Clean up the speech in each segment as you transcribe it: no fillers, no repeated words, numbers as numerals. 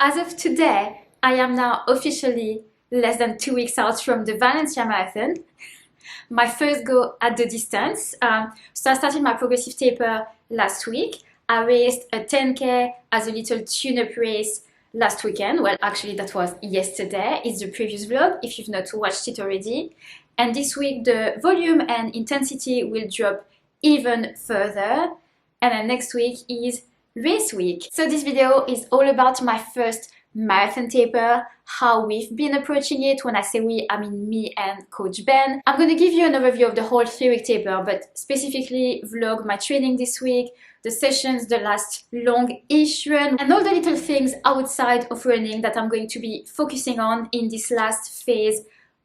As of today, I am now officially less than 2 weeks out from the Valencia Marathon, my first go at the distance. So I started my progressive taper last week. I raced a 10K as a little tune-up race last weekend. Well, actually that was yesterday. It's the previous vlog if you've not watched it already. And this week the volume and intensity will drop even further. And then next week is race week. So this video is all about my first marathon taper, how we've been approaching it. When I say we, I mean me and Coach Ben. I'm going to give you an overview of the whole 3-week taper, but specifically vlog my training this week, the sessions, the last long-ish run, and all the little things outside of running that I'm going to be focusing on in this last phase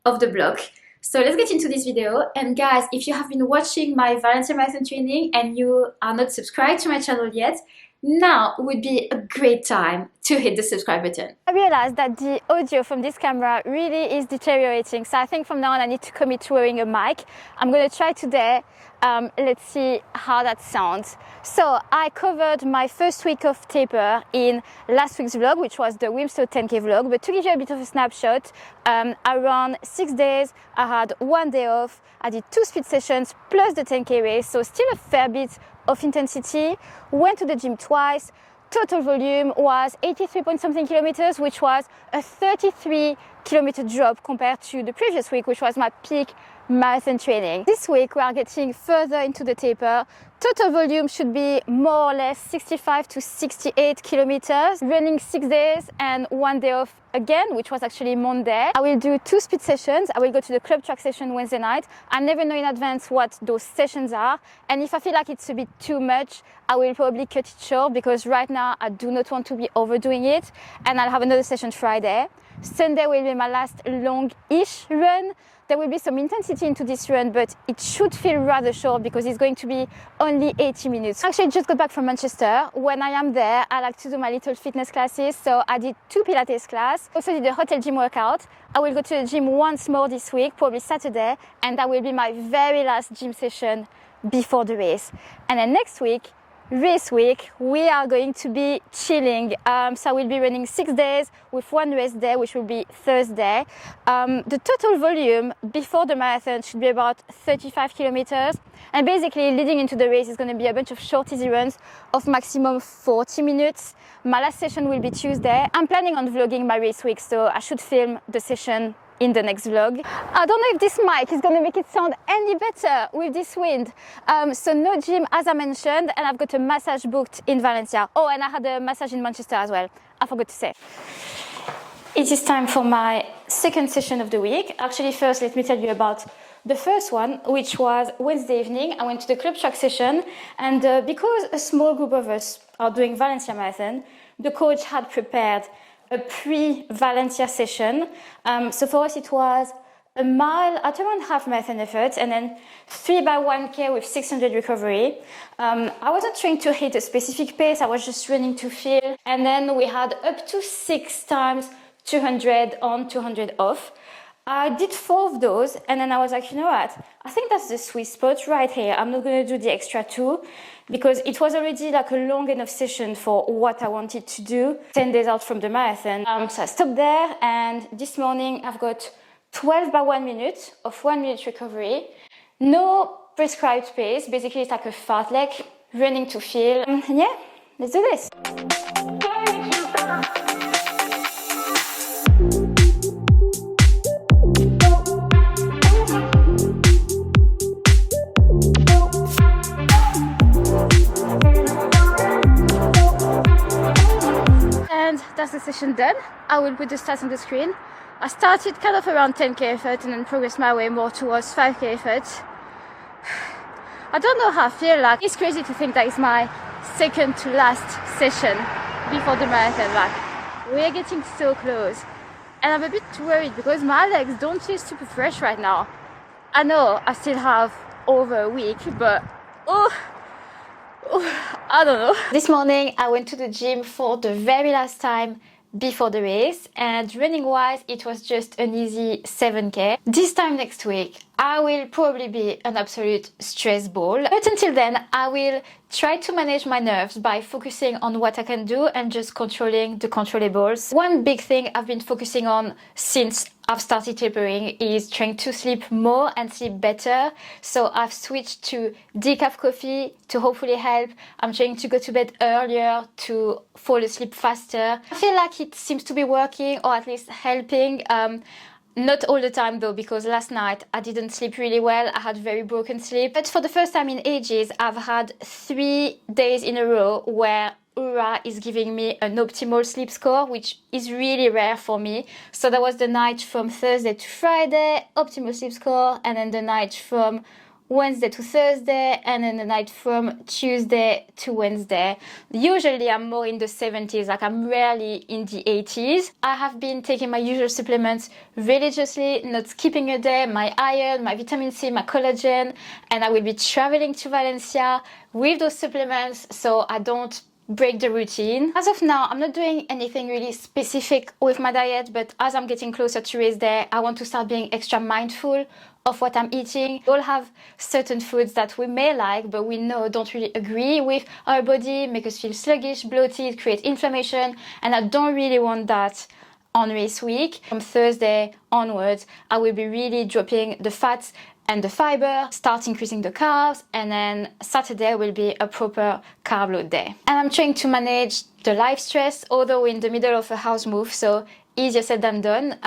of the block. So let's get into this video. And guys, if you have been watching my Valencia Marathon training and you are not subscribed to my channel yet, now would be a great time to hit the subscribe button. I realized that the audio from this camera really is deteriorating, so I think from now on I need to commit to wearing a mic. I'm going to try today. Let's see how that sounds. So I covered my first week of taper in last week's vlog, which was the Wimstone 10K vlog, but to give you a bit of a snapshot, I ran 6 days, I had 1 day off, I did 2 speed sessions plus the 10K race, so still a fair bit of intensity, went to the gym twice. Total volume was 83 point something kilometers, which was a 33 kilometer drop compared to the previous week, which was my peak marathon training. This week we are getting further into the taper. Total volume should be more or less 65 to 68 kilometers, running 6 days and 1 day off again, which was actually Monday. I will do 2 speed sessions. I will go to the club track session Wednesday night. I never know in advance what those sessions are, and if I feel like it's a bit too much, I will probably cut it short, because right now I do not want to be overdoing it. And I'll have another session Friday. Sunday will be my last long-ish run. There will be some intensity into this run, but it should feel rather short because it's going to be only 80 minutes. Actually, I just got back from Manchester. When I am there, I like to do my little fitness classes. So I did 2 Pilates class, also did a hotel gym workout. I will go to the gym once more this week, probably Saturday, and that will be my very last gym session before the race. And then next week, race week, we are going to be chilling. So I will be running 6 days with 1 race day, which will be Thursday. The total volume before the marathon should be about 35 kilometers. And basically leading into the race is going to be a bunch of short easy runs of maximum 40 minutes. My last session will be Tuesday. I'm planning on vlogging my race week, so I should film the session in the next vlog. I don't know if this mic is going to make it sound any better with this wind. So no gym as I mentioned, and I've got a massage booked in Valencia. Oh, and I had a massage in Manchester as well. I forgot to say. It is time for my second session of the week. Actually, first let me tell you about the first one, which was Wednesday evening. I went to the club track session, and because a small group of us are doing Valencia Marathon, the coach had prepared a pre-Valencia session. So for us it was a mile at around half marathon effort, and then 3 by 1K with 600 recovery. I wasn't trying to hit a specific pace, I was just running to feel. And then we had up to 6 times 200 on, 200 off. I did 4 of those, and then I was like, you know what, I think that's the sweet spot right here. I'm not going to do the extra 2 because it was already like a long enough session for what I wanted to do 10 days out from the marathon. So I stopped there, and this morning I've got 12 by 1 minute of 1 minute recovery. No prescribed pace, basically it's like a fartlek, running to feel. And yeah, let's do this. That's the session done. I will put the stats on the screen. I started kind of around 10K effort and then progressed my way more towards 5K effort. I don't know how I feel like. It's crazy to think that it's my second to last session before the marathon. Like, we're getting so close. And I'm a bit worried because my legs don't feel super fresh right now. I know I still have over a week, but I don't know. This morning I went to the gym for the very last time before the race, and running wise it was just an easy 7k. This time next week I will probably be an absolute stress ball, but until then I will try to manage my nerves by focusing on what I can do and just controlling the controllables. One big thing I've been focusing on since I've started tapering is trying to sleep more and sleep better. So I've switched to decaf coffee to hopefully help. I'm trying to go to bed earlier to fall asleep faster. I feel like it seems to be working, or at least helping. Not all the time though, because last night I didn't sleep really well. I had very broken sleep. But for the first time in ages, I've had 3 days in a row where Oura is giving me an optimal sleep score, which is really rare for me. So that was the night from Thursday to Friday, optimal sleep score, and then the night from Wednesday to Thursday, and then the night from Tuesday to Wednesday. Usually I'm more in the 70s, like I'm rarely in the 80s. I have been taking my usual supplements religiously, not skipping a day, my iron, my vitamin C, my collagen, and I will be traveling to Valencia with those supplements so I don't break the routine. As of now, I'm not doing anything really specific with my diet, but as I'm getting closer to race day, I want to start being extra mindful of what I'm eating. We all have certain foods that we may like, but we know don't really agree with our body, make us feel sluggish, bloated, create inflammation, and I don't really want that on race week. From Thursday onwards, I will be really dropping the fats and the fiber, start increasing the carbs, and then Saturday will be a proper carb load day. And I'm trying to manage the life stress, although we're in the middle of a house move, so easier said than done.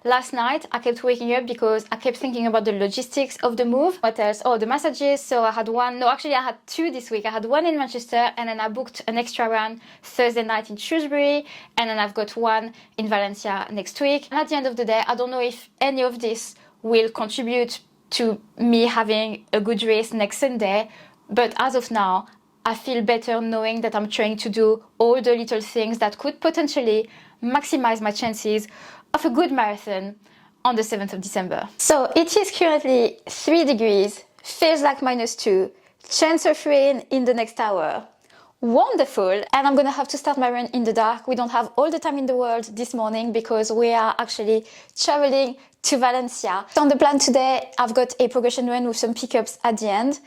Last night I kept waking up because I kept thinking about the logistics of the move. What else? Oh, the massages. So I had one, no, actually I had 2 this week. I had one in Manchester, and then I booked an extra run Thursday night in Shrewsbury, and then I've got one in Valencia next week. And at the end of the day, I don't know if any of this will contribute to me having a good race next Sunday, but as of now I feel better knowing that I'm trying to do all the little things that could potentially maximize my chances of a good marathon on the 7th of December. So it is currently 3 degrees, feels like -2, chance of rain in the next hour. Wonderful. And I'm gonna have to start my run in the dark. We don't have all the time in the world this morning because we are actually traveling to Valencia. So on the plan today, I've got a progression run with some pickups at the end.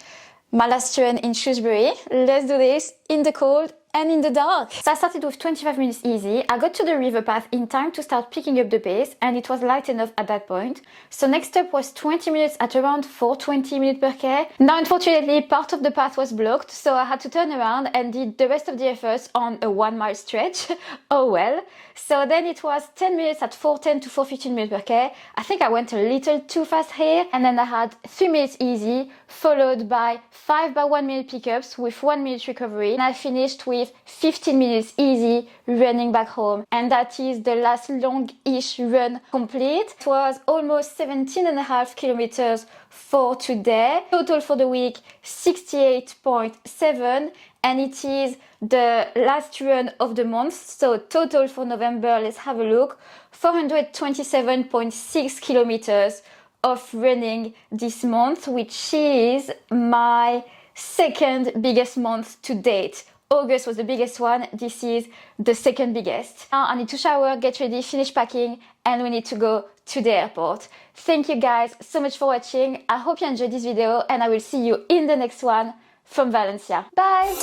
My last run in Shrewsbury. Let's do this in the cold and in the dark. So I started with 25 minutes easy. I got to the river path in time to start picking up the pace, and it was light enough at that point. So next step was 20 minutes at around 420 minutes per k. Now unfortunately part of the path was blocked, so I had to turn around and did the rest of the efforts on a 1 mile stretch. Oh well. So then it was 10 minutes at 410 to 415 minutes per k. I think I went a little too fast here, and then I had 3 minutes easy, followed by 5 by 1 minute pickups with 1 minute recovery, and I finished with 15 minutes easy running back home, and that is the last long-ish run complete. It was almost 17.5 kilometers for today. Total for the week 68.7, and it is the last run of the month. So total for November, let's have a look, 427.6 kilometers of running this month, which is my second biggest month to date. August was the biggest one. This is the second biggest. Now I need to shower, get ready, finish packing, and we need to go to the airport. Thank you guys so much for watching. I hope you enjoyed this video, and I will see you in the next one from Valencia. Bye!